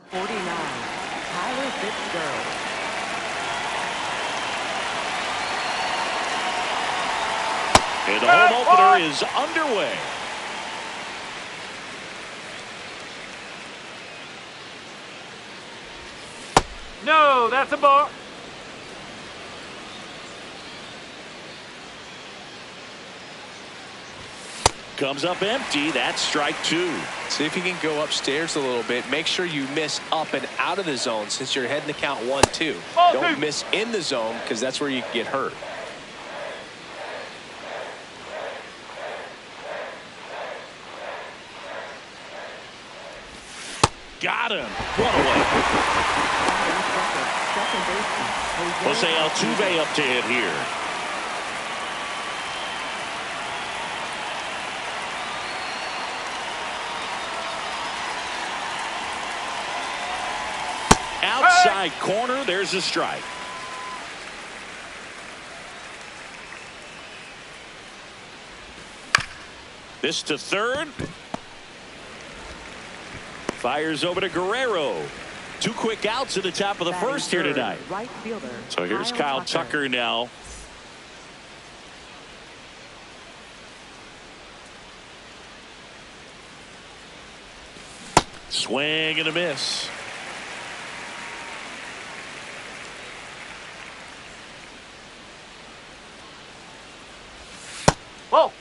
49, Tyler Fitzgerald. And the home opener is underway. No, that's a ball. Comes up empty. That's strike two. See if you can go upstairs a little bit. Make sure you miss up and out of the zone since you're heading to count 1-2. Don't miss in the zone because that's where you can get hurt. Got him. One away. Jose Altuve up to hit here. Outside corner, there's a strike. This to third. Fires over to Guerrero. Two quick outs at the top of the first here tonight. Right fielder, So here's Kyle Tucker now. Swing and a miss. Whoa.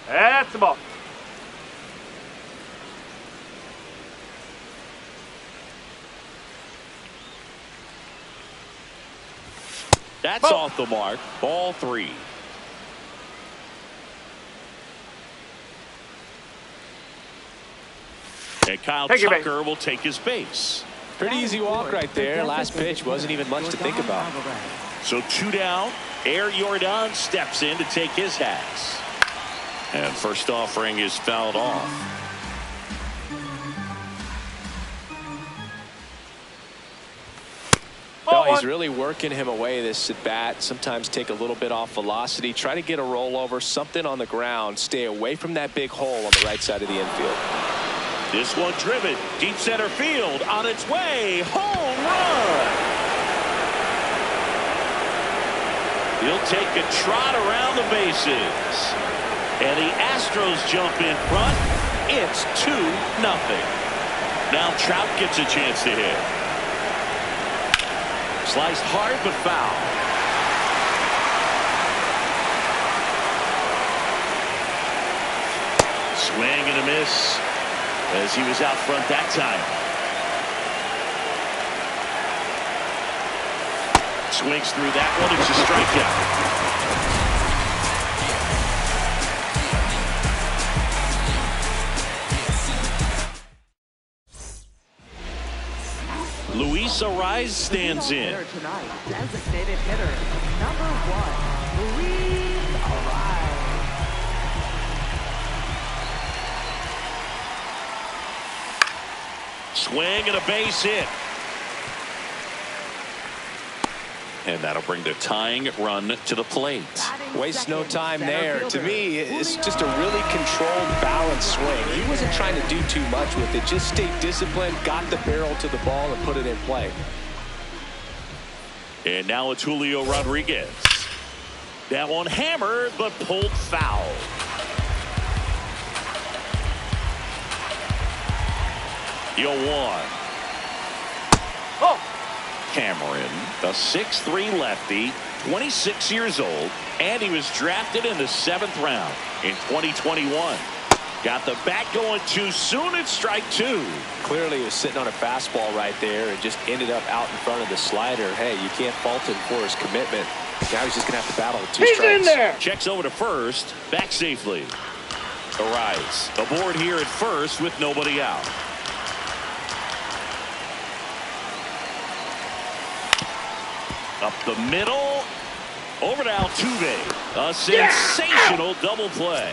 That's the ball. That's off the mark. Ball three. And Kyle Tucker will take his base. Pretty easy walk right there. Last pitch wasn't even much to think about. So two down. Air Jordan steps in to take his hats. And first offering is fouled off. No, he's really working him away this at bat. Sometimes take a little bit off velocity. Try to get a rollover, something on the ground. Stay away from that big hole on the right side of the infield. This one driven deep center field on its way. Home run. He'll take a trot around the bases. And the Astros jump in front. It's 2-0. Now Trout gets a chance to hit. Sliced hard but foul. Swing and a miss as he was out front that time. Swings through that one. It's a strikeout. Luis Arraez stands in. Tonight, designated hitter, number 1, Luis Arraez. Swing and a base hit. And that'll bring the tying run to the plate. Waste no time there. To me, it's just a really controlled, balanced swing. He wasn't trying to do too much with it. Just stayed disciplined, got the barrel to the ball, and put it in play. And now it's Julio Rodriguez. That one hammered, but pulled foul. The 0-1. Oh. Cameron, the 6'3" lefty, 26 years old, and he was drafted in the 7th round in 2021. Got the bat going too soon at strike two. Clearly he was sitting on a fastball right there and just ended up out in front of the slider. Hey, you can't fault him for his commitment. Now he's just going to have to battle with 2 strikes. He's in there. Checks over to first, back safely. Arraez aboard here at first with nobody out. Up the middle, over to Altuve. A sensational double play.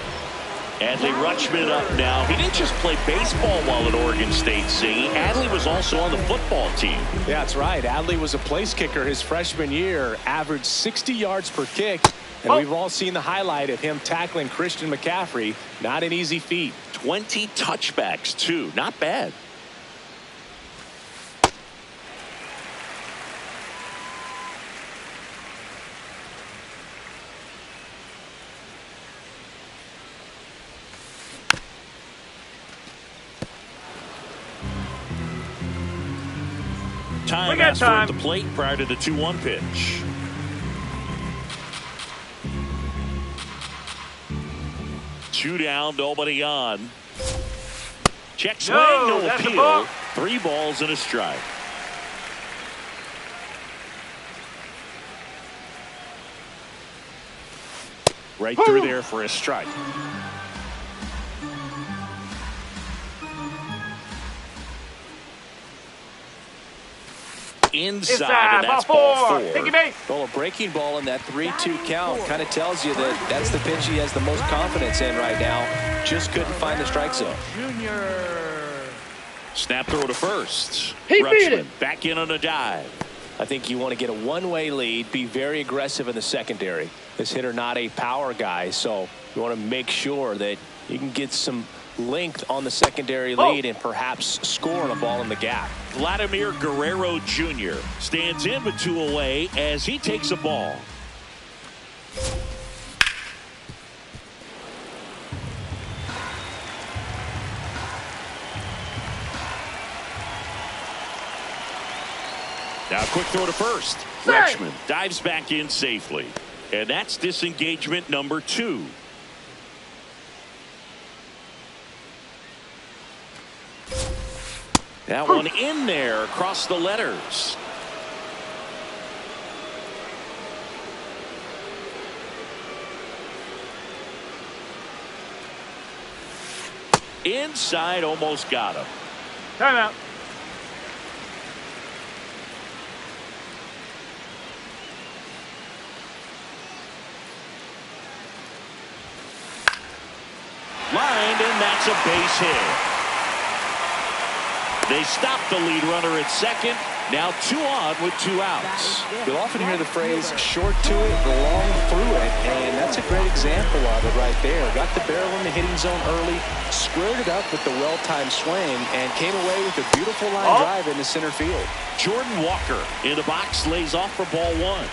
Adley Rutschman up now. He didn't just play baseball while at Oregon State, see. Adley was also on the football team. Yeah, that's right. Adley was a place kicker his freshman year, averaged 60 yards per kick. And we've all seen the highlight of him tackling Christian McCaffrey. Not an easy feat. 20 touchbacks, too. Not bad. Time asked for at the plate prior to the 2-1 pitch. Two down, nobody on. Check swing, no appeal. 3 balls and a strike. Right through there for a strike. Inside, and that's ball 4. Well, a breaking ball in that 3-2 count kind of tells you that that's the pitch he has the most confidence in right now. Just couldn't find the strike zone. Snap throw to first. He beat it. Back in on a dive. I think you want to get a one-way lead, be very aggressive in the secondary. This hitter not a power guy, so you want to make sure that you can get some length on the secondary lead and perhaps score on a ball in the gap. Vladimir Guerrero Jr. stands in with 2 away as he takes a ball. Now quick throw to first. Rutschman dives back in safely. And that's disengagement number 2. That one in there across the letters. Inside, almost got him. Timeout. Lined, and that's a base hit. They stopped the lead runner at second. Now 2 on with 2 outs. You'll often hear the phrase short to it, long through it, and that's a great example of it right there. Got the barrel in the hitting zone early, squared it up with the well-timed swing, and came away with a beautiful line drive into center field. Jordan Walker in the box lays off for ball 1.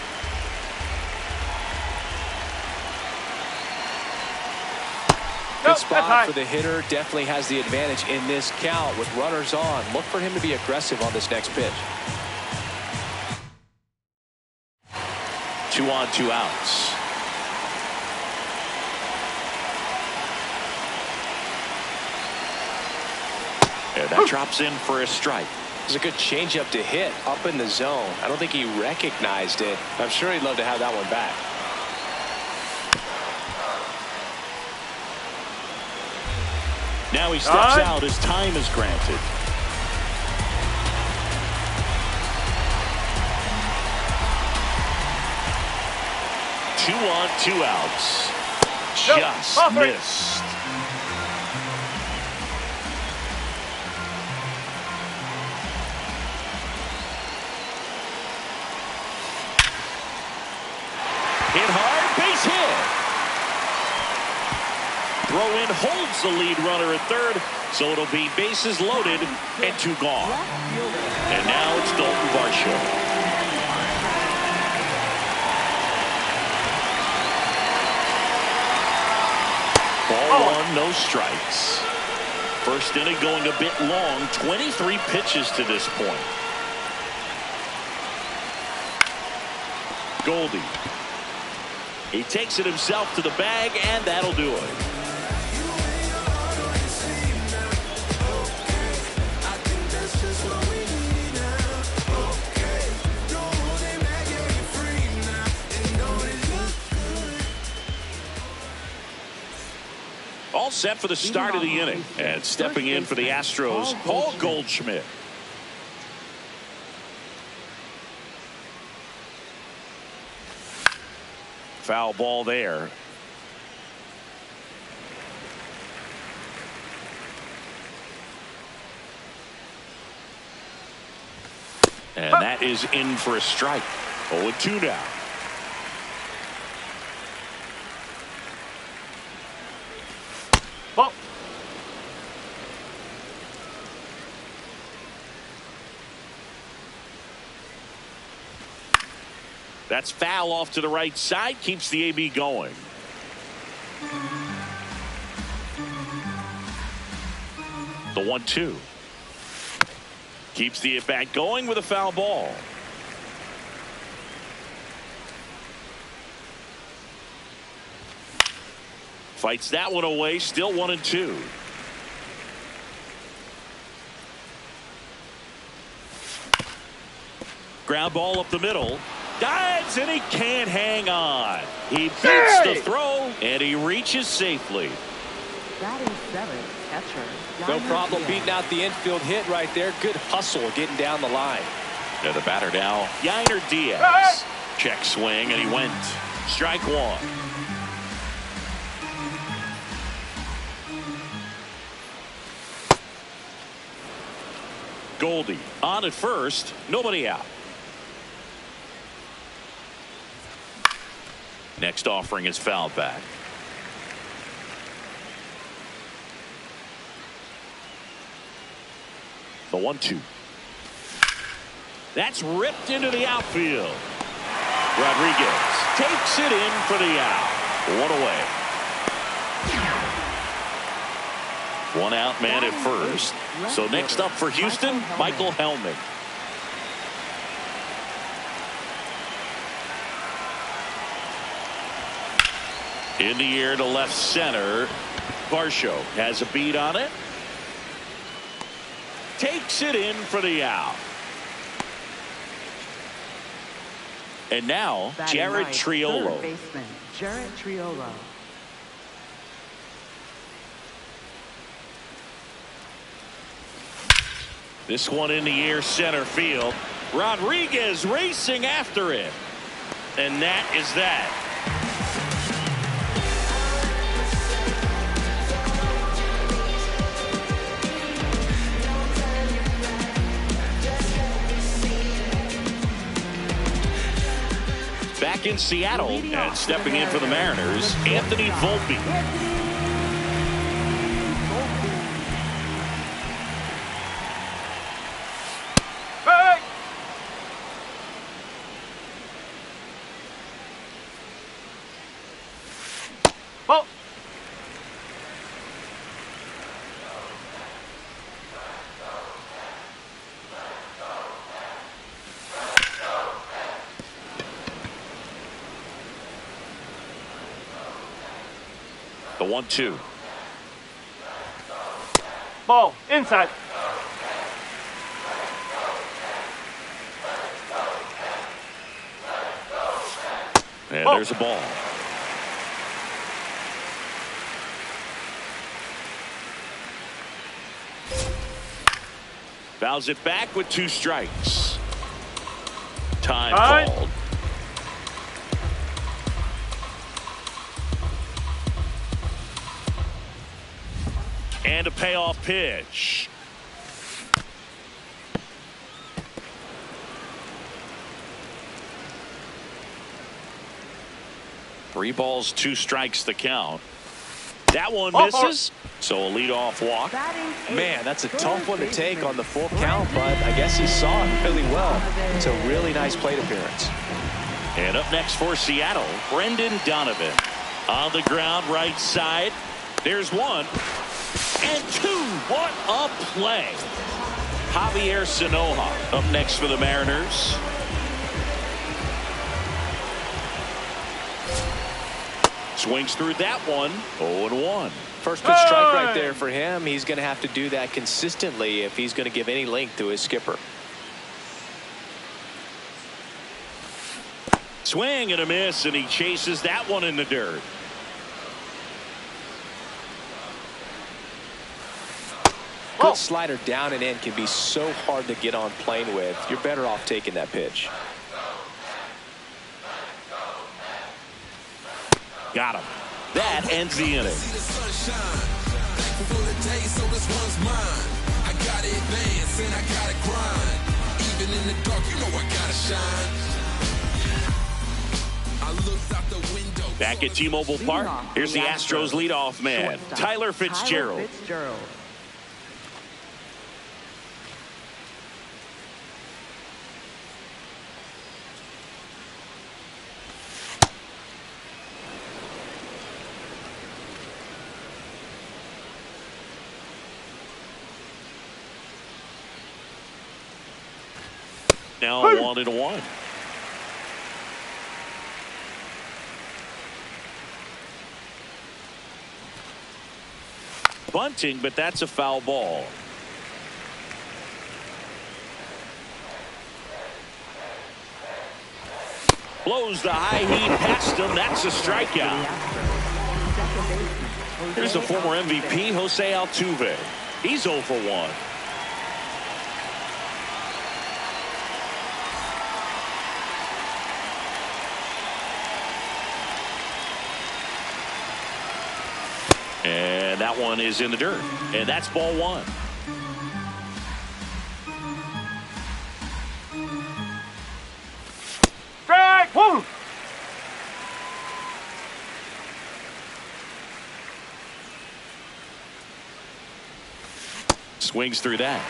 Good spot for the hitter. Definitely has the advantage in this count with runners on. Look for him to be aggressive on this next pitch. 2 on, 2 outs. And that drops in for a strike. It was a good changeup to hit up in the zone. I don't think he recognized it. I'm sure he'd love to have that one back. Now he steps out as time is granted. Two on, 2 outs. Just missed. Hit hard, base hit. Throw in holds the lead runner at third, so it'll be bases loaded and 2 gone. And now it's Dalton Varsho. Ball 1, no strikes. First inning going a bit long, 23 pitches to this point. Goldie. He takes it himself to the bag, and that'll do it. All set for the start of the inning. And stepping in for the Astros, Paul Goldschmidt. Foul ball there. And that is in for a strike. 0-2 now. Ball. That's foul off to the right side. Keeps the AB going. The 1-2. Keeps the at-bat going with a foul ball. Fights that one away. Still 1-2. Ground ball up the middle. Dives and he can't hang on. He beats the throw and he reaches safely. Batting seventh, catcher. No Yainer problem Diaz. beating out the infield hit right there. Good hustle getting down the line. Yeah, the batter now, Yainer Diaz. Check swing and he went. Strike one. Goldie on at first. Nobody out. Next offering is fouled back. The 1-2. That's ripped into the outfield. Rodriguez takes it in for the out. One away. One out man at first. So next up for Houston, Michael Hellman. In the air to left center. Varsho has a beat on it. Takes it in for the out. And now, Batting Jared ninth, Triolo. third baseman, Jared Triolo. This one in the air center field. Rodriguez racing after it. And that is that. Back in Seattle and stepping in for the Mariners, Anthony Volpe. Hey! Ball. The 1-2. Ball. Inside. And there's a ball. Fouls it back with 2 strikes. Time called. And a payoff pitch. Three balls, 2 strikes the count. That one misses. So a leadoff walk. Batting eighth, Man, that's a third tough one to take baseman, on the full count, but I guess he saw it really well. It's a really nice plate appearance. And up next for Seattle, Brendan Donovan. On the ground, right side. There's 1. And 2. What a play. Javier Sanoja up next for the Mariners. Swings through that one. 0-1. First pitch strike right there for him. He's going to have to do that consistently if he's going to give any length to his skipper. Swing and a miss, and he chases that one in the dirt. Good slider down and in can be so hard to get on plane with. You're better off taking that pitch. Got him. That ends the inning. I looked out the window. Back at T-Mobile Park, here's the Astros leadoff man, Tyler Fitzgerald. Now 1-1. Bunting, but that's a foul ball. Blows the high heat past him. That's a strikeout. Here's the former MVP, Jose Altuve. He's 0 for 1. And that one is in the dirt. And that's ball 1. Strike one. Swings through that.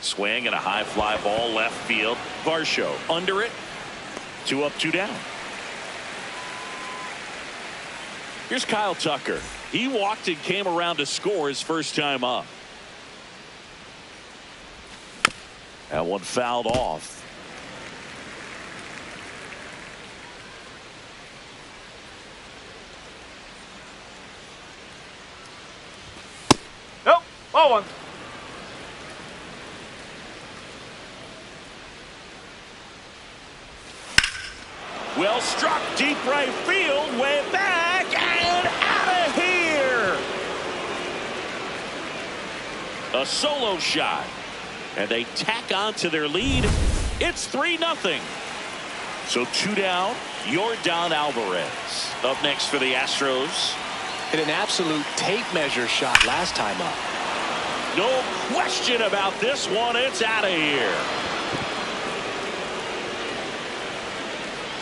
Swing and a high fly ball left field. Varsho under it. 2 up, 2 down. Here's Kyle Tucker. He walked and came around to score his first time up. That one fouled off. Nope. Ball 1. Well struck, deep right field, way back and out of here. A solo shot, and they tack on to their lead. It's 3-0. So 2 down. Yordan Alvarez up next for the Astros. Hit an absolute tape measure shot last time up. No question about this one. It's out of here.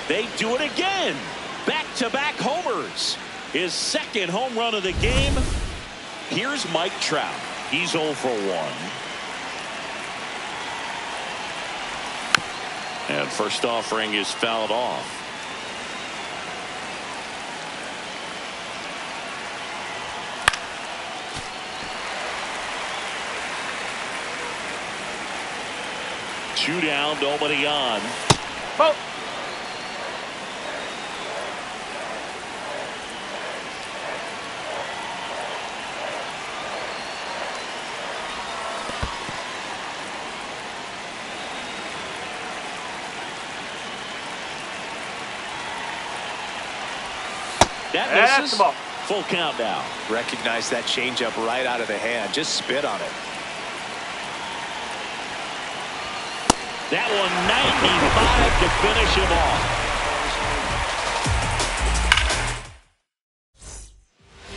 They do it again. Back-to-back homers. His second home run of the game. Here's Mike Trout. He's 0 for 1. And first offering is fouled off. Two down, nobody on. Ball. That That's misses. the ball. Full count now. Recognize that changeup right out of the hand. Just spit on it. That one 95 to finish him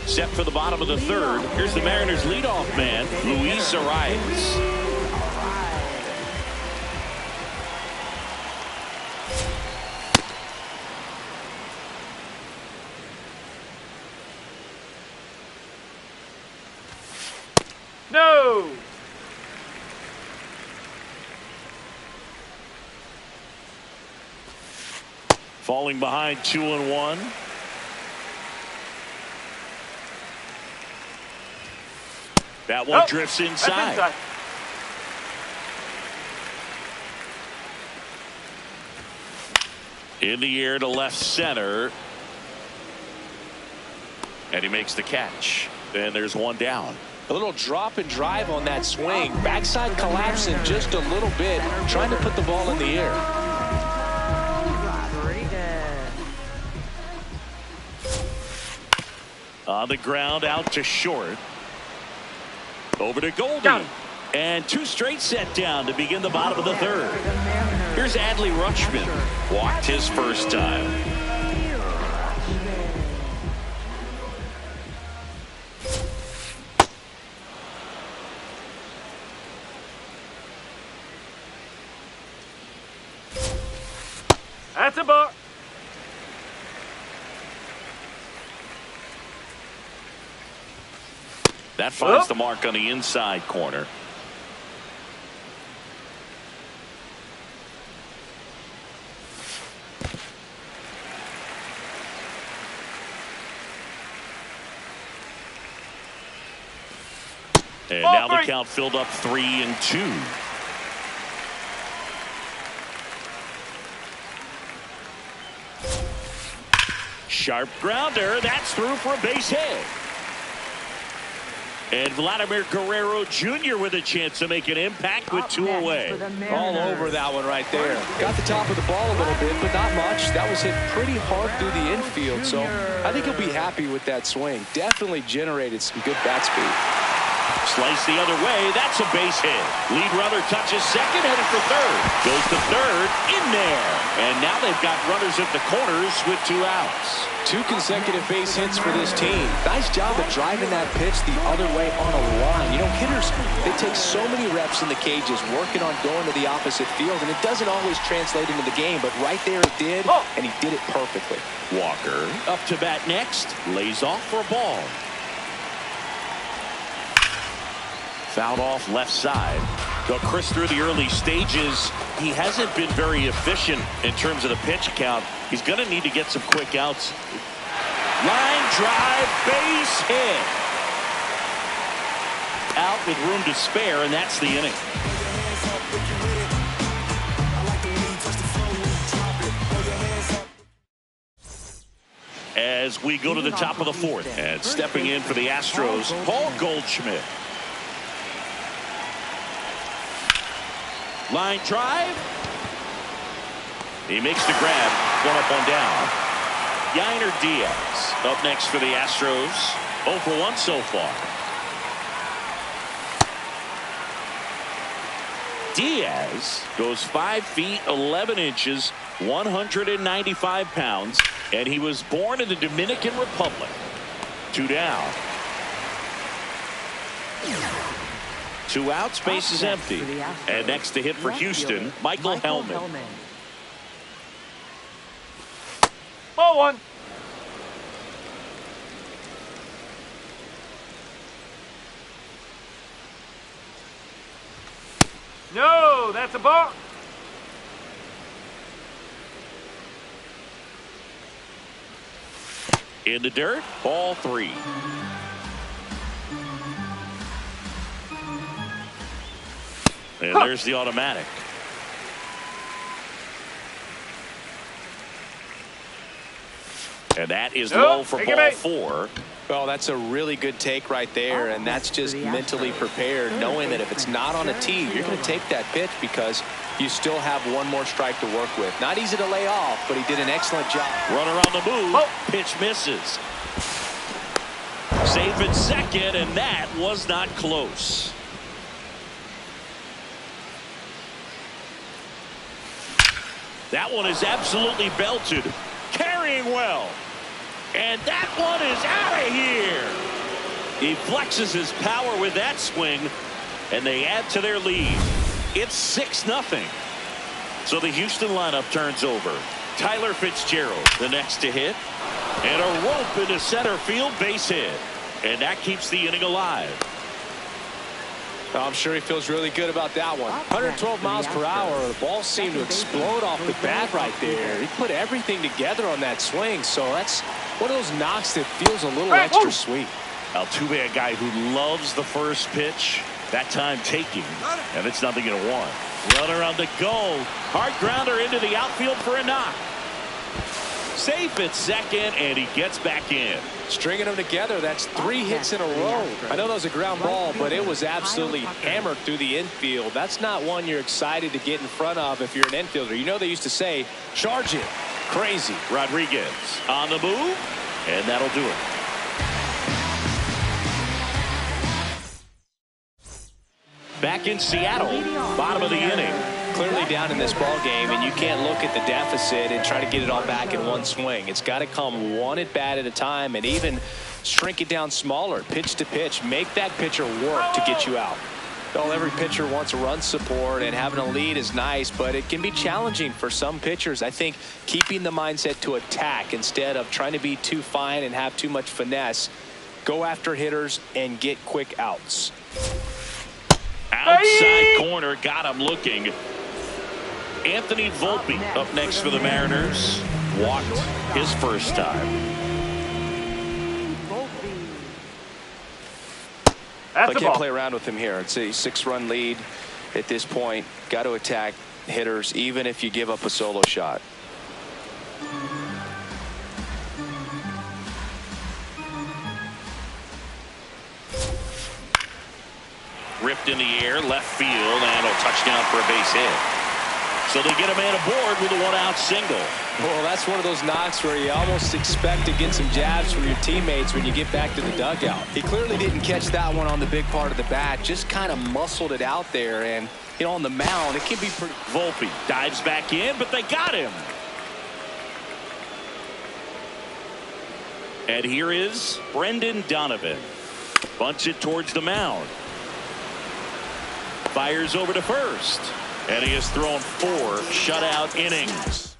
off. Set for the bottom of the third. Here's the Mariners leadoff man, Luis Arias. No. Falling behind 2-1. That one drifts That's inside. In the air to left center. And he makes the catch. And there's one down. A little drop and drive on that swing. Backside collapsing just a little bit, trying to put the ball in the air. On the ground, out to short. Over to Goldie. Down. And 2 straight set down to begin the bottom of the third. Here's Adley Rutschman. Walked his first time. That's a ball. That finds the mark on the inside corner. And now the count filled up 3-2. Sharp grounder. That's through for a base hit. And Vladimir Guerrero Jr. with a chance to make an impact with 2 away. All over that one right there. Got the top of the ball a little bit, but not much. That was hit pretty hard through the infield, so I think he'll be happy with that swing. Definitely generated some good bat speed. Slice the other way. That's a base hit. Lead runner touches second, headed for third. Goes to third, in there. And now they've got runners at the corners with 2 outs. 2 consecutive base hits for this team. Nice job of driving that pitch the other way on a line. You know, hitters, they take so many reps in the cages working on going to the opposite field, and it doesn't always translate into the game, but right there it did, and he did it perfectly. Walker up to bat next. Lays off for a ball. Fouled off left side. So Chris, through the early stages, he hasn't been very efficient in terms of the pitch count. He's going to need to get some quick outs. Line drive, base hit. Out with room to spare, and that's the inning. As we go to the top of the 4th, and stepping in for the Astros, Paul Goldschmidt. Line drive. He makes the grab. 1 up, 1 down. Yainer Diaz up next for the Astros. 0 for 1 so far. Diaz goes 5 feet 11 inches, 195 pounds, and he was born in the Dominican Republic. 2 down. 2 outs, base is empty. And next to hit for Houston, Michael Hellman. Ball 1. No, that's a ball. In the dirt, ball 3. And there's the automatic. And that is low for ball 4. Well, that's a really good take right there, and that's just mentally prepared, knowing that if it's not on a tee, you're going to take that pitch because you still have 1 more strike to work with. Not easy to lay off, but he did an excellent job. Runner on the move. Pitch misses. Safe at second, and that was not close. That one is absolutely belted. Carrying well. And that one is out of here. He flexes his power with that swing, and they add to their lead. It's 6-0. So the Houston lineup turns over. Tyler Fitzgerald, the next to hit. And a rope into center field, base hit. And that keeps the inning alive. I'm sure he feels really good about that one. 112 miles per hour. The ball seemed to explode off the bat right there. He put everything together on that swing. So that's one of those knocks that feels a little extra sweet. Altuve, a guy who loves the first pitch. That time taking. And it's 0-1. Runner on the go. Hard grounder into the outfield for a knock. Safe at second, and he gets back in. Stringing them together, that's 3 hits in a row. I know that was a ground ball, but it was absolutely hammered through the infield. That's not one you're excited to get in front of if you're an infielder. You know they used to say, charge it. Crazy. Rodriguez on the move, and that'll do it. Back in Seattle, bottom of the inning. Clearly down in this ball game, and you can't look at the deficit and try to get it all back in one swing. It's got to come 1 at bat at a time, and even shrink it down smaller, pitch to pitch. Make that pitcher work to get you out. Well, every pitcher wants a run support, and having a lead is nice, but it can be challenging for some pitchers. I think keeping the mindset to attack instead of trying to be too fine and have too much finesse. Go after hitters and get quick outs. Outside corner, got him looking. Anthony Volpe up next for the Mariners. Walked his first time. That's I a can't ball. play around with him here. It's a 6-run lead at this point. Got to attack hitters even if you give up a solo shot. Ripped in the air, left field, and a touchdown for a base hit. So they get a man aboard with a 1-out single. Well, that's one of those knocks where you almost expect to get some jabs from your teammates when you get back to the dugout. He clearly didn't catch that one on the big part of the bat, just kind of muscled it out there. And, you know, on the mound, it can be pretty. Volpe dives back in, but they got him. And here is Brendan Donovan. Bunts it towards the mound. Fires over to first. And he has thrown 4 shutout innings.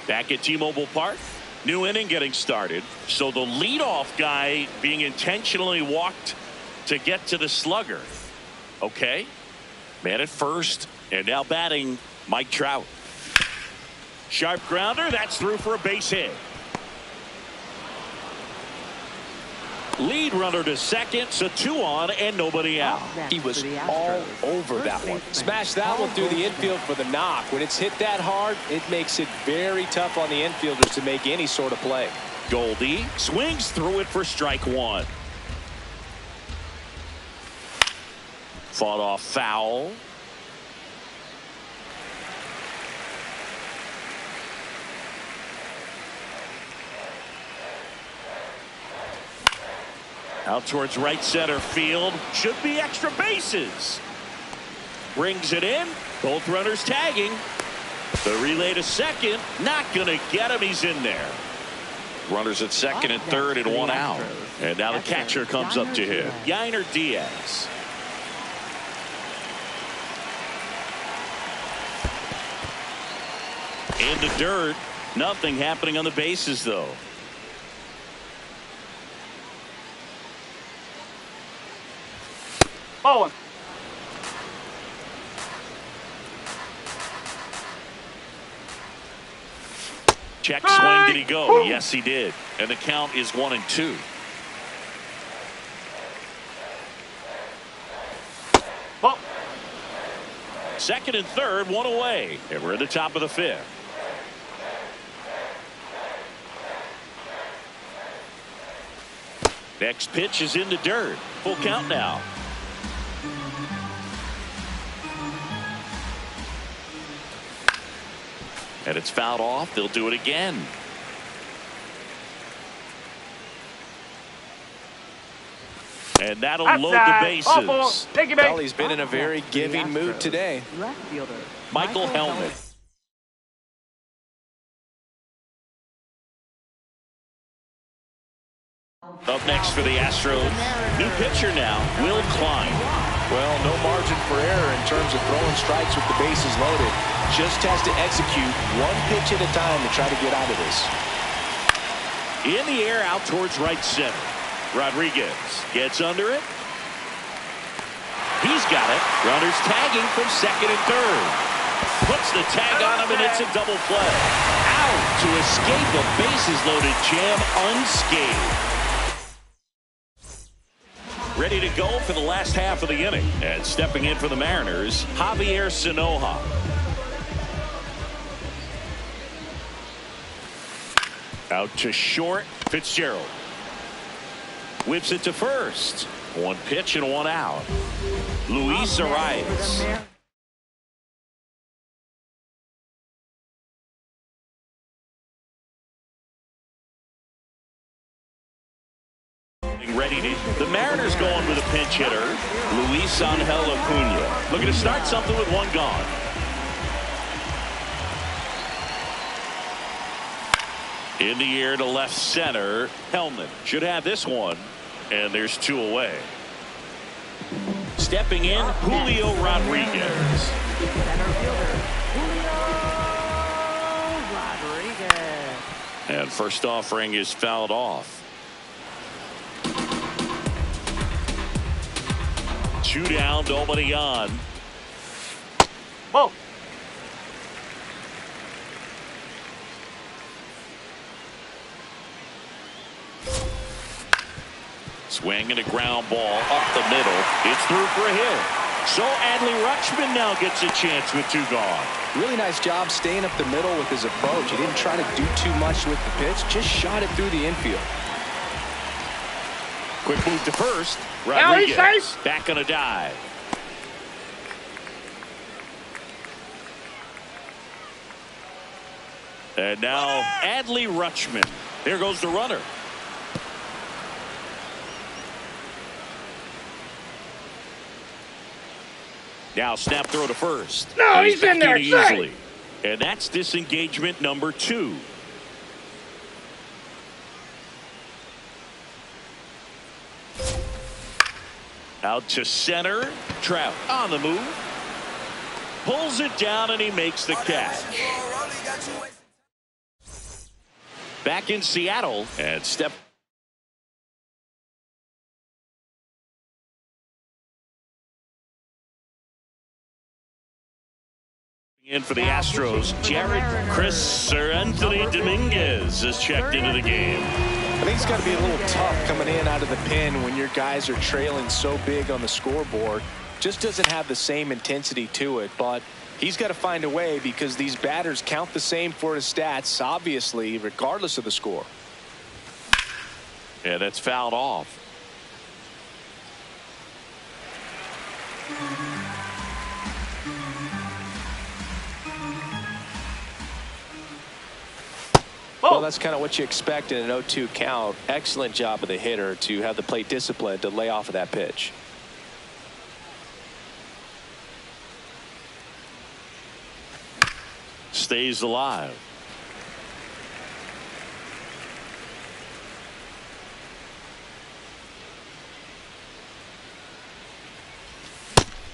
Back at T-Mobile Park, new inning getting started. So the leadoff guy being intentionally walked to get to the slugger. Okay. Man at first, and now batting Mike Trout. Sharp grounder, that's through for a base hit. Lead runner to second, so 2 on and nobody out. He was all over that one. Smashed that one through the infield for the knock. When it's hit that hard, it makes it very tough on the infielders to make any sort of play. Goldie swings through it for strike 1. Fought off foul. Out towards right center field. Should be extra bases. Brings it in. Both runners tagging. The relay to second. Not going to get him. He's in there. Runners at second and third and 1 out. And now the catcher comes up to him. Yainer Diaz. In the dirt. Nothing happening on the bases, though. Ball 1. Check swing. Did he go? Yes, he did. And the count is 1-2. Ball. Second and third, 1 away. And we're at the top of the 5th. Next pitch is in the dirt. Full count now. And it's fouled off. They'll do it again. And that'll load the bases. Take it back. Well, he's been in a very giving mood today. Left fielder Michael Helmet. Up next for the Astros, new pitcher now, Will Klein. Well, no margin for error in terms of throwing strikes with the bases loaded. Just has to execute 1 pitch at a time to try to get out of this. In the air out towards right center. Rodriguez gets under it. He's got it. Runners tagging from second and third. Puts the tag on him and it's a double play. Out to escape a bases loaded jam unscathed. Ready to go for the last half of the inning. And stepping in for the Mariners, Javier Sanoja. Out to short, Fitzgerald. Whips it to first. 1 pitch and 1 out. Luis Arias. Ready to. The Mariners going with a pinch hitter, Luis Angel Acuna. Looking to start something with 1 gone. In the air to left center. Hellman should have this one. And there's 2 away. stepping in, Julio Rodriguez. Center fielder, Julio Rodriguez. And first offering is fouled off. 2 down, nobody on. Ball. Swing and a ground ball up the middle. It's through for a hit. So Adley Rutschman now gets a chance with 2 gone. Really nice job staying up the middle with his approach. He didn't try to do too much with the pitch, just shot it through the infield. Quick move to first. Now he Rodriguez says. back on a dive. And now Adley Rutschman. There goes the runner. Now snap throw to first. No, he's in there, easily. And that's disengagement number 2. Out to center. Trout on the move. Pulls it down and he makes the catch. Back in Seattle and step. In for the Astros, Sir Anthony Dominguez is checked into the game. I think it's got to be a little tough coming in out of the pen when your guys are trailing so big on the scoreboard. Just doesn't have the same intensity to it, but he's got to find a way because these batters count the same for his stats, obviously, regardless of the score. Yeah, that's fouled off. Well, that's kind of what you expect in an 0-2 count. Excellent job of the hitter to have the plate discipline to lay off of that pitch. Stays alive.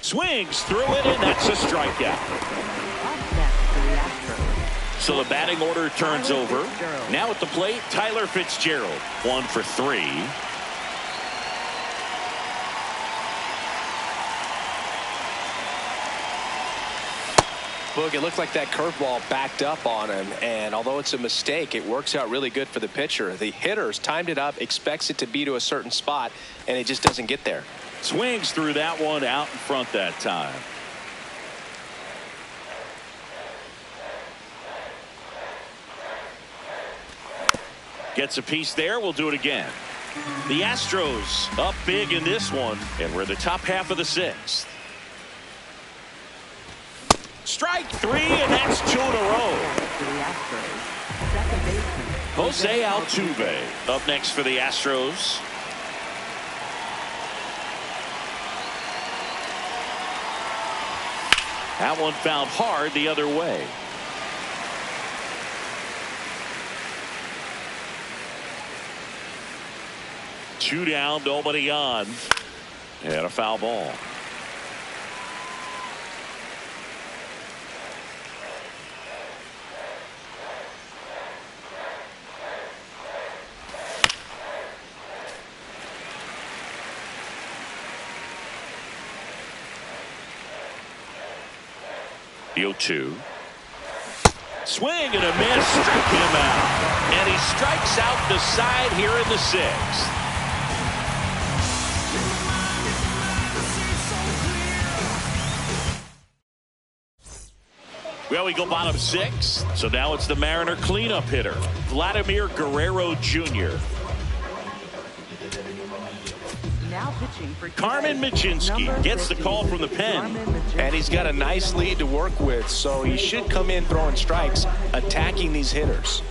Swings through it, and that's a strikeout. Up next for the Astros. So the batting order turns over. Now at the plate, Tyler Fitzgerald. 1 for 3. Boog, it looked like that curveball backed up on him, and although it's a mistake, it works out really good for the pitcher. The hitter's timed it up, expects it to be to a certain spot, and it just doesn't get there. Swings through that one out in front that time. Gets a piece there. We'll do it again. The Astros up big in this one, and we're in the top half of the 6th. Strike 3, and that's 2 in a row. For the Astros, second baseman Jose Altuve up next for the Astros. That one found hard the other way. Two down, nobody on. And a foul ball. The 0-2. Swing and a miss, struck him out. And he strikes out the side here in the 6th. Well, we go bottom 6. So now it's the Mariner cleanup hitter, Vladimir Guerrero Jr. now pitching for Carmen Mlodzinski gets the call from the pen. And he's got a nice lead to work with, so he should come in throwing strikes, attacking these hitters.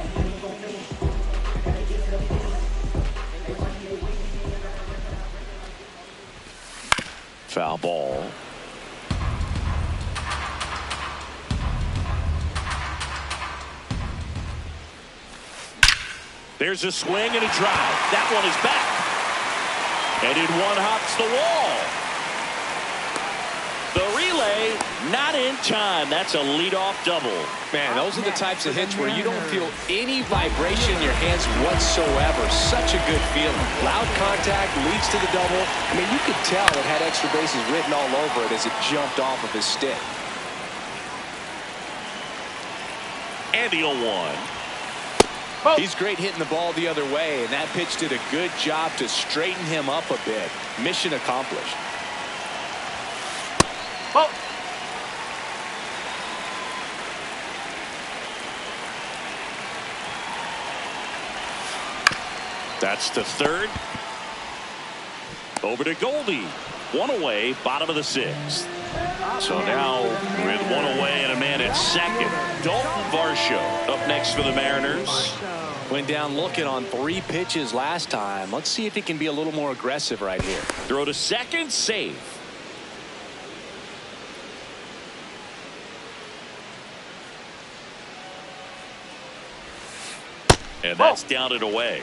Foul ball. There's a swing and a drive. That one is back. And in one hops the wall. play, not in time. That's a leadoff double. Man, those are the types of hits where you don't feel any vibration in your hands whatsoever. Such a good feeling. Loud contact leads to the double. I mean, you could tell it had extra bases written all over it as it jumped off of his stick. And the 0-1. Oh. He's great hitting the ball the other way, and that pitch did a good job to straighten him up a bit. Mission accomplished. Oh. That's to third. Over to Goldie. One away, bottom of the sixth. So now with one away and a man at second, Dalton Varsho up next for the Mariners. Went down looking on 3 pitches last time. Let's see if he can be a little more aggressive right here. Throw to second, safe. And that's down and away.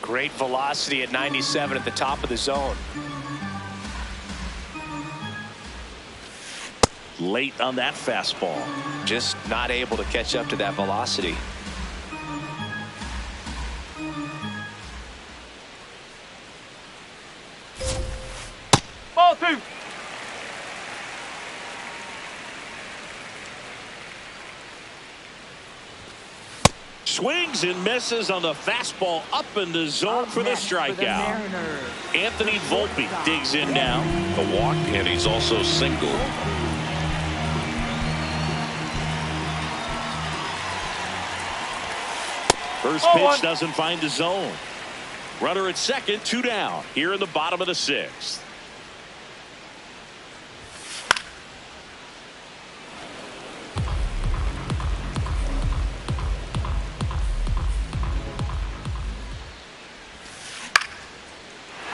Great velocity at 97 at the top of the zone. Late on that fastball. Just not able to catch up to that velocity. Ball 2. Swings and misses on the fastball up in the zone for the strikeout. Anthony Volpe digs in now. A walk, and he's also single. First pitch doesn't find the zone. Runner at second, 2 down. Here in the bottom of the sixth.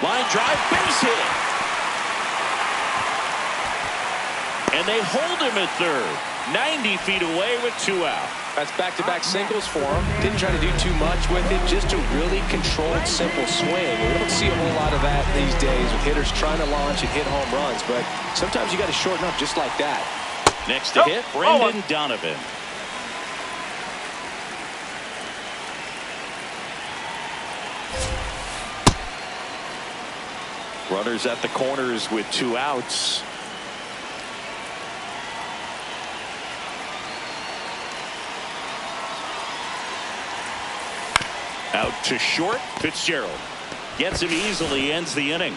Line drive, base hit. And they hold him at third. 90 feet away with 2 out. That's back-to-back singles for him. Didn't try to do too much with it. Just a really controlled, simple swing. We don't see a whole lot of that these days with hitters trying to launch and hit home runs. But sometimes you got to shorten up just like that. Next to hit, Brendan Donovan. Runners at the corners with 2 outs. Out to short. Fitzgerald gets him easily, ends the inning.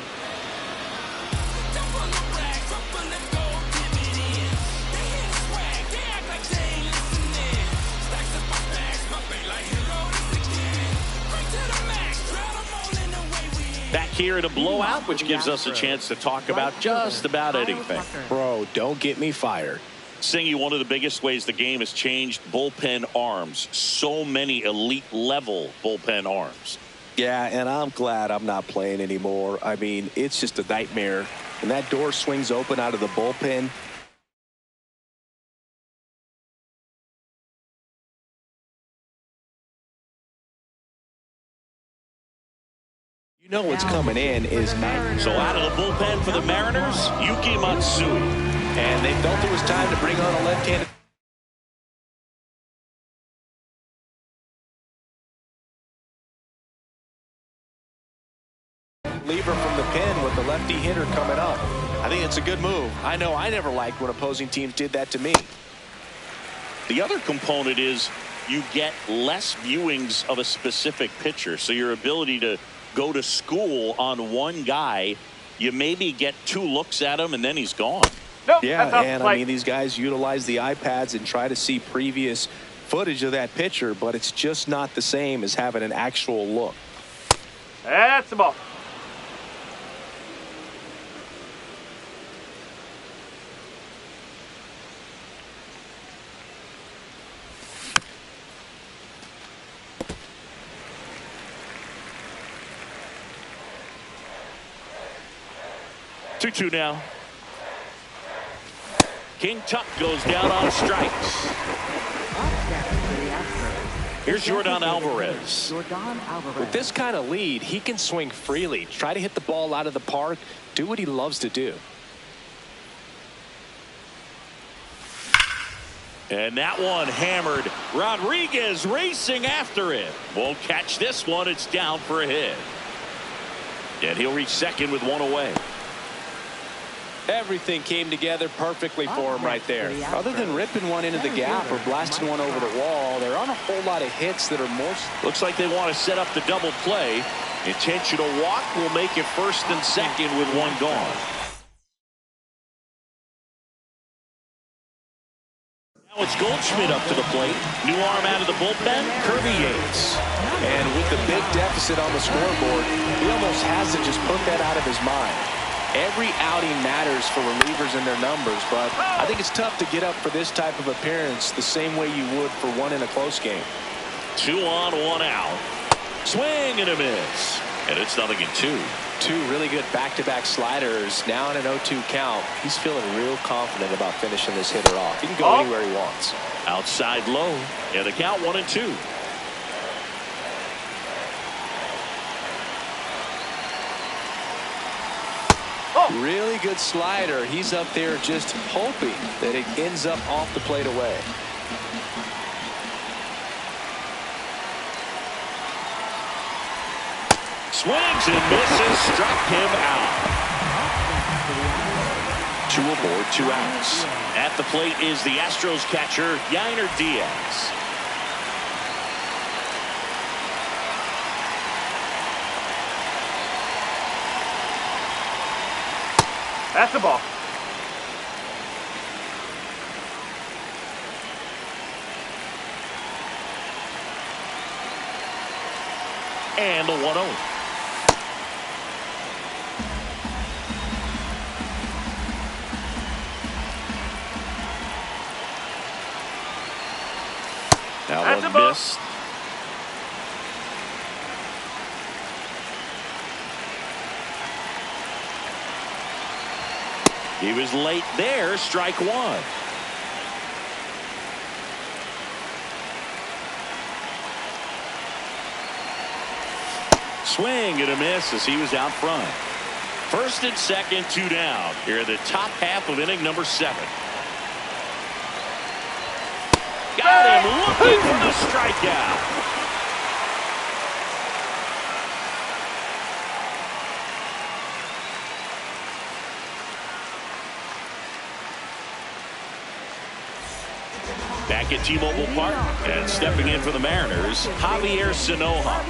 Back here at a blowout, which gives us a chance to talk about just about anything. Bro, don't get me fired. Singy, one of the biggest ways the game has changed, bullpen arms. So many elite level bullpen arms. Yeah, and I'm glad I'm not playing anymore. I mean, it's just a nightmare. When that door swings open out of the bullpen, you know what's coming in is night. So out of the bullpen for the Mariners, Yuki Matsui. And they felt it was time to bring on a left-handed reliever from the pen with the lefty hitter coming up. I think it's a good move. I know I never liked when opposing teams did that to me. The other component is you get less viewings of a specific pitcher. So your ability to go to school on one guy, you maybe get 2 looks at him and then he's gone. Nope, yeah, and I mean, these guys utilize the iPads and try to see previous footage of that pitcher, but it's just not the same as having an actual look. That's the ball. Two now. King Tuck goes down on strikes. Up next for the Astros, Here's Jordan Alvarez. Jordan Alvarez. With this kind of lead, he can swing freely, try to hit the ball out of the park, do what he loves to do. And that one hammered. Rodriguez racing after it. Won't catch this one. It's down for a hit. And he'll reach second with one away. Everything came together perfectly for him right there. Other than ripping one into the gap or blasting one over the wall, there aren't a whole lot of hits that are more. Looks like they want to set up the double play. Intentional walk will make it first and second with one gone. Now it's Goldschmidt up to the plate. New arm out of the bullpen, Kirby Yates. And with the big deficit on the scoreboard, he almost has to just put that out of his mind. Every outing matters for relievers and their numbers, but I think it's tough to get up for this type of appearance the same way you would for one in a close game. 2 on, 1 out. Swing and a miss. And it's 0-2. Two really good back-to-back sliders. Now in an 0-2 count. He's feeling real confident about finishing this hitter off. He can go anywhere he wants. Outside low. And the count 1-2. Really good slider. He's up there just hoping that it ends up off the plate away. Swings and misses. Struck him out. 2 aboard, 2 outs. At the plate is the Astros catcher, Yainer Diaz. That's the ball. And a 1-0. Now That's a a ball. miss. He was late there. Strike 1. Swing and a miss as he was out front. First and second, 2 down. Here in the top half of inning number 7. Got him looking for the strikeout. Back at T-Mobile Park and stepping in for the Mariners, Javier Sanoja.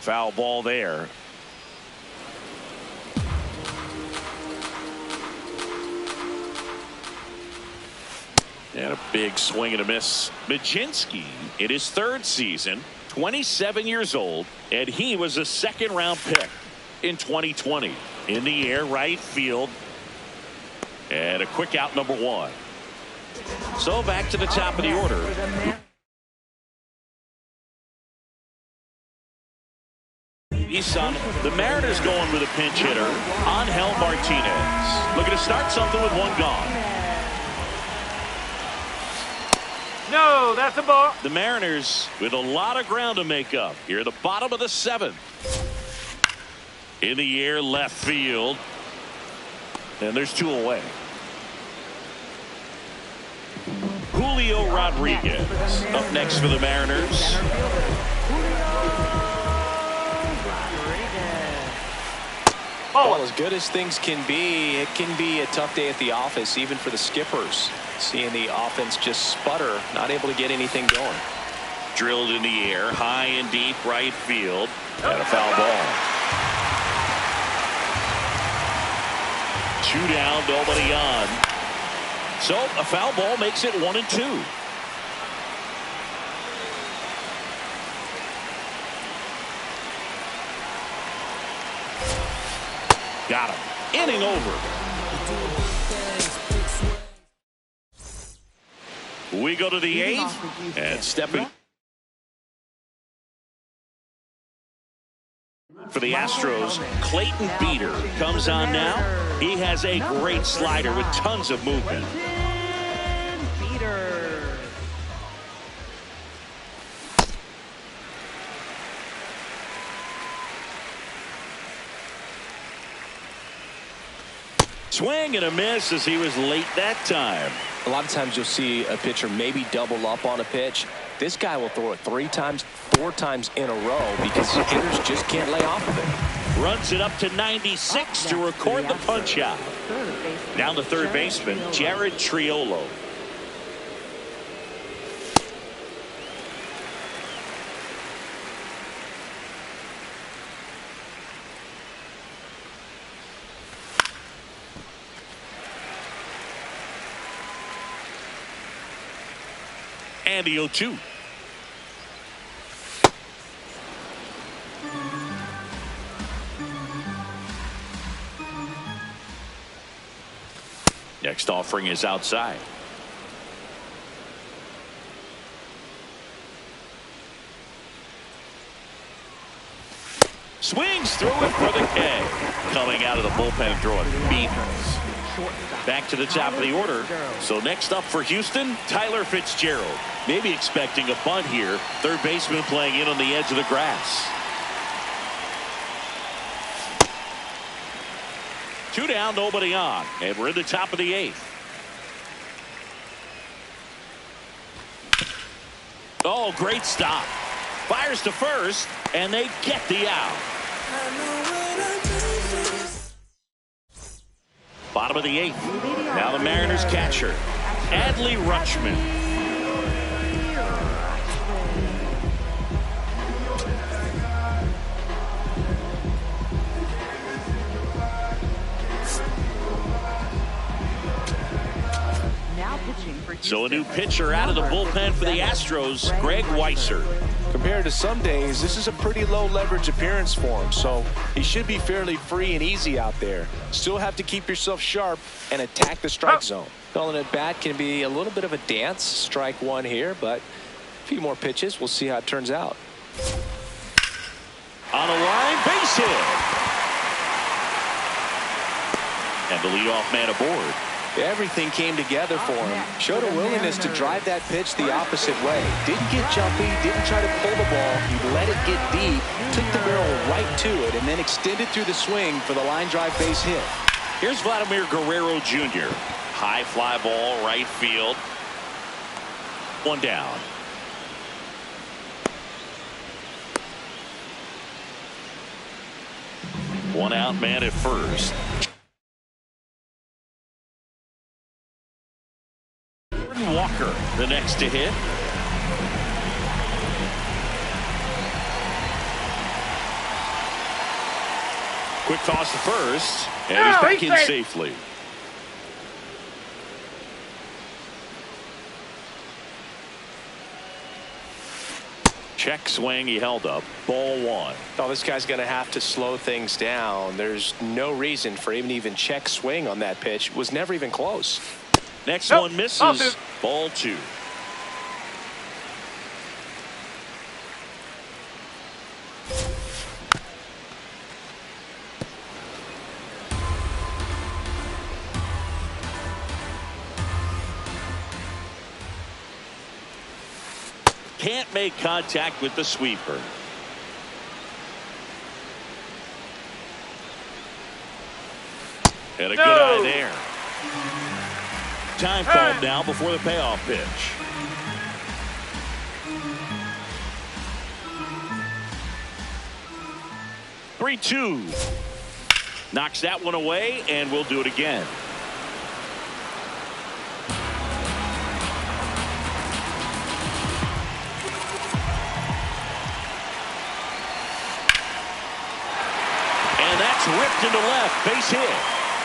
Foul ball there. And a big swing and a miss. Mlodzinski in his 3rd season, 27 years old, and he was a 2nd-round pick in 2020. In the air, right field. And a quick out, number 1. So back to the top of the order. The Mariners going with a pinch hitter, Angel Martinez. Looking to start something with 1 gone. No, that's a ball. The Mariners with a lot of ground to make up here at the bottom of the 7th. In the air, left field. And there's 2 away. Julio Rodriguez up next for the Mariners. Well, as good as things can be, it can be a tough day at the office, even for the skippers. Seeing the offense just sputter, not able to get anything going. Drilled in the air, high and deep right field. And a foul ball. 2 down, nobody on. So a foul ball makes it 1-2. Got him. Inning over. We go to the 8th and stepping. For the Astros, Clayton Beeter comes on now. He has a great slider with tons of movement. Beater. Swing and a miss as he was late that time. A lot of times you'll see a pitcher maybe double up on a pitch. This guy will throw it 3 times, 4 times in a row because hitters just can't lay off of it. Runs it up to 96 to record the punch out. Down the third baseman, Jared Triolo. And the 0-2. Next offering is outside. Swings through it for the K. Coming out of the bullpen throwing beatings. Back to the top of the order. So next up for Houston, Tyler Fitzgerald. Maybe expecting a bunt here. Third baseman playing in on the edge of the grass. 2 down, nobody on. And we're in the top of the 8th. Oh, great stop. Fires to first, and they get the out. Bottom of the 8th. Now the Mariners catcher, Adley Rutschman. So a new pitcher out of the bullpen for the Astros, Greg Weissert. Compared to some days, this is a pretty low leverage appearance for him, so he should be fairly free and easy out there. Still have to keep yourself sharp and attack the strike zone. Calling it bat can be a little bit of a dance. Strike 1 here, but a few more pitches. We'll see how it turns out. On a line, base hit. And the leadoff man aboard. Everything came together for him. Showed a willingness to drive that pitch the opposite way. Didn't get jumpy, didn't try to pull the ball. He let it get deep, took the barrel right to it, and then extended through the swing for the line drive base hit. Here's Vladimir Guerrero Jr. High fly ball, right field. 1 down. One out man at first. Walker, the next to hit. Quick toss to first, and he's back in safely. Check swing, he held up. Ball 1. Oh, this guy's going to have to slow things down. There's no reason for him to even check swing on that pitch. It was never even close. Next one misses. Ball 2. Can't make contact with the sweeper. And a good eye there. Time called now before the payoff pitch. Three-two. Knocks that one away, and we'll do it again. And that's ripped into left. Base hit.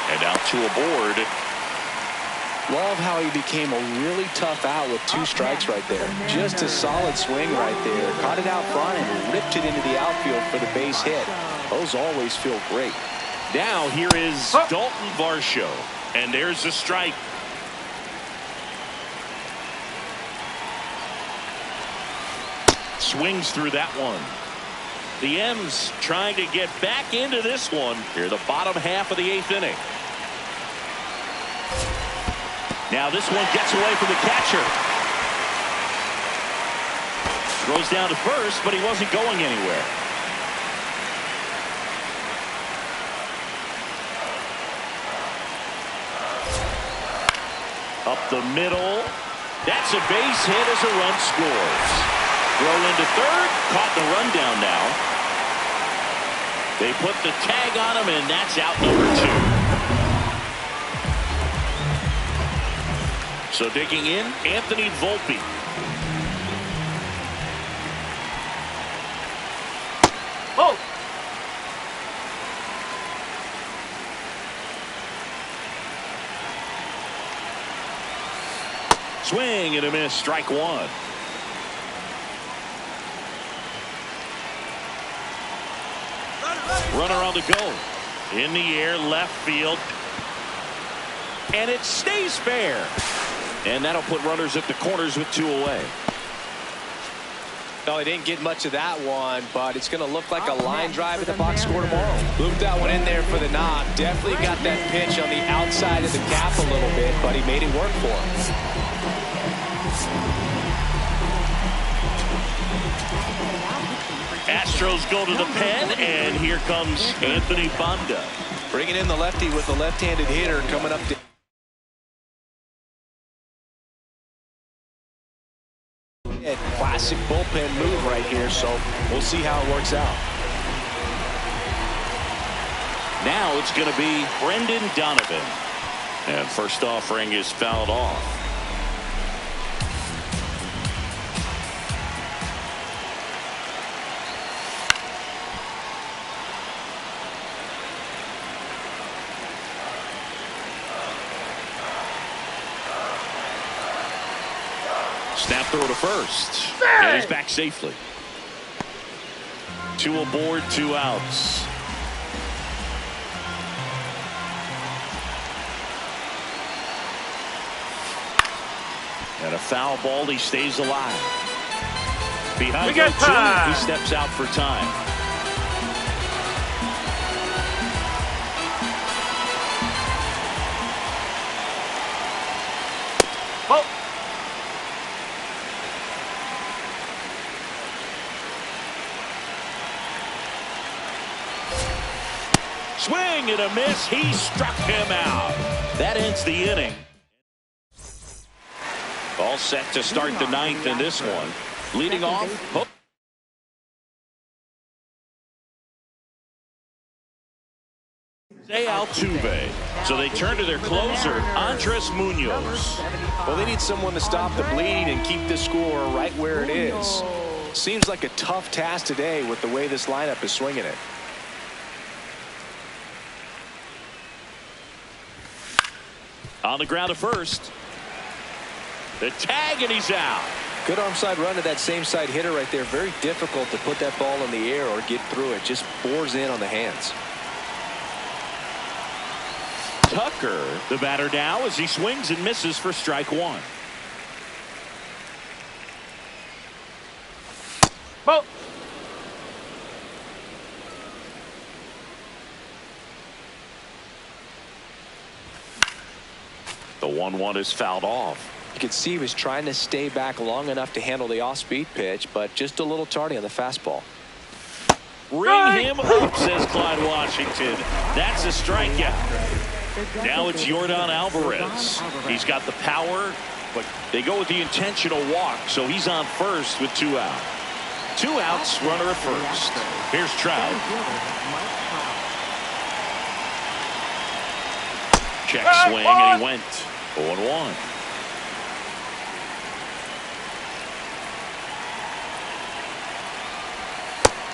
And out to aboard. Love how he became a really tough out with 2 strikes right there. Just a solid swing right there. Caught it out front and ripped it into the outfield for the base hit. Those always feel great. Now here is Dalton Varsho. And there's the strike. Swings through that one. The M's trying to get back into this one here, the bottom half of the 8th inning. Now this one gets away from the catcher. Throws down to first, but he wasn't going anywhere. Up the middle. That's a base hit as a run scores. Throw into third. Caught the rundown now. They put the tag on him, and that's out number 2. So digging in, Anthony Volpe. Oh! Swing and a miss, strike 1. Runner on the go. In the air, left field. And it stays fair. And that'll put runners at the corners with 2 away. No, he didn't get much of that one, but it's going to look like a line drive at the box score tomorrow. Looped that one in there for the knock. Definitely got that pitch on the outside of the cap a little bit, but he made it work for him. Astros go to the pen, and here comes Anthony Banda. Bringing in the lefty with the left-handed hitter coming up to classic bullpen move right here, so we'll see how it works out. Now it's going to be Brendan Donovan. And first offering is fouled off. Snap throw to first. And he's back safely. 2 aboard, 2 outs. And a foul ball, he stays alive. Behind 0-2, he steps out for time. Oh! Swing and a miss. He struck him out. That ends the inning. All set to start the 9th in this one. Leading off. Jose Altuve. So they turn to their closer, Andres Munoz. Well, they need someone to stop the bleeding and keep this score right where it is. Seems like a tough task today with the way this lineup is swinging it. On the ground at first. The tag, and he's out. Good arm side run to that same side hitter right there. Very difficult to put that ball in the air or get through it. Just bores in on the hands. Tucker, the batter now, as he swings and misses for strike 1. Oh! The 1-1 is fouled off. You could see he was trying to stay back long enough to handle the off-speed pitch, but just a little tardy on the fastball. Ring him up, says Clyde Washington. That's a strikeout. Now it's Yordan Alvarez. He's got the power, but they go with the intentional walk, so he's on first with 2 out. 2 outs, runner at first. Here's Trout. Check swing, and he went 0-1.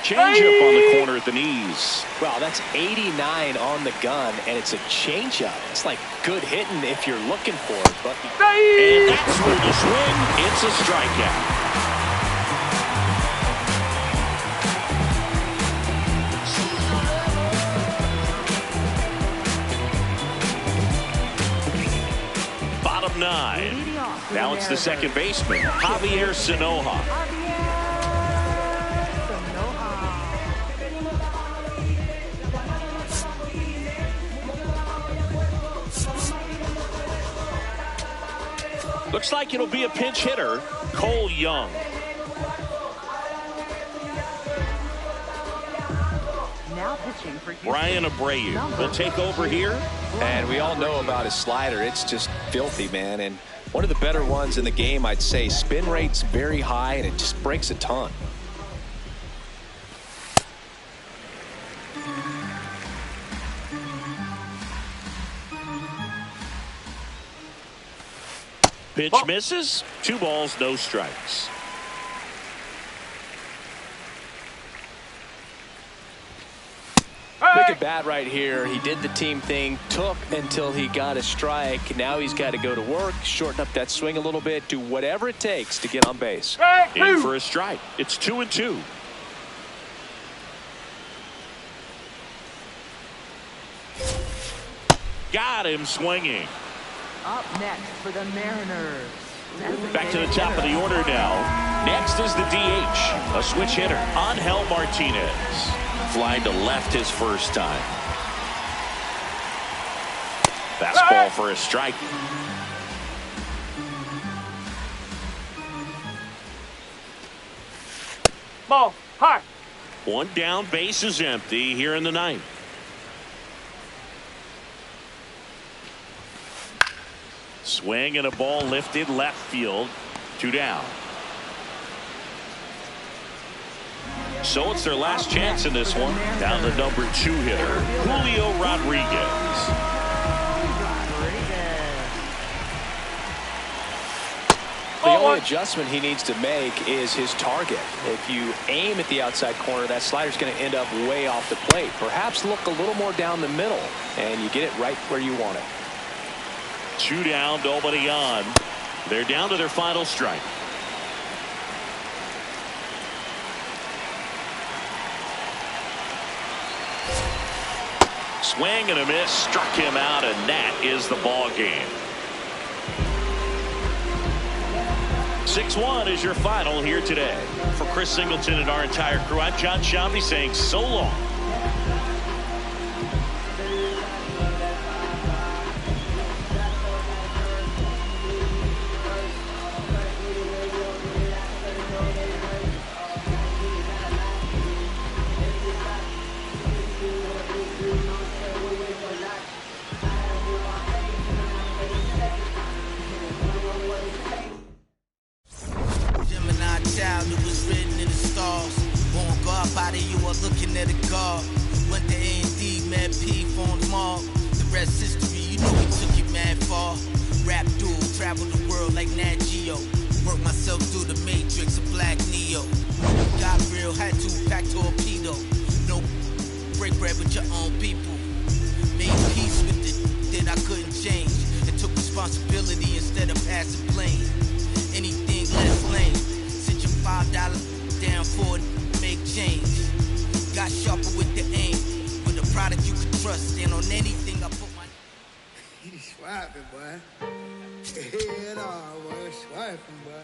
Changeup on the corner at the knees. Wow, that's 89 on the gun, and it's a changeup. It's like good hitting if you're looking for it. But and that's where the swing. It's a strikeout. Bottom 9. Now it's the second baseman, Javier Sanoja. looks like it'll be a pinch hitter, Cole Young. Now pitching for Houston. Brian Abreu will take over here. And we all know about his slider. It's just filthy, man. And one of the better ones in the game, I'd say. Spin rate's very high, and it just breaks a ton. Pitch misses. 2 balls, no strikes. Big at bat right here. He did the team thing, took until he got a strike. Now he's got to go to work, shorten up that swing a little bit, do whatever it takes to get on base. In for a strike. It's 2-2. Got him swinging. Up next for the Mariners. Back to the top of the order now. Next is the DH, a switch hitter, Angel Martinez. Flying to left his first time. Fastball for a strike. Ball. High. 1 down, base is empty here in the 9th. Swing and a ball lifted left field. 2 down. So it's their last chance in this one. Down the number 2 hitter, Julio Rodriguez. The only adjustment he needs to make is his target. If you aim at the outside corner, that slider's going to end up way off the plate. Perhaps look a little more down the middle, and you get it right where you want it. 2 down, nobody on. They're down to their final strike. Swing and a miss, struck him out, and that is the ball game. 6-1 is your final here today. For Chris Singleton and our entire crew, I'm John Sciambi saying so long. Looking at a guard, went to A&D, Mad P, formed them all. The rest history, you know we took it mad far. Rap duel, travel the world like Nat Geo. Work myself through the matrix of Black Neo. Got real, had to pack torpedo. No break bread with your own people. Made peace with it that I couldn't change. And took responsibility instead of passing blame. Anything less lame. Sit your $5 down for it, make change. Got sharper with the aim. With a product you can trust. And on anything I put my... He's swiping, boy. Hell no, boy. Swiping, boy.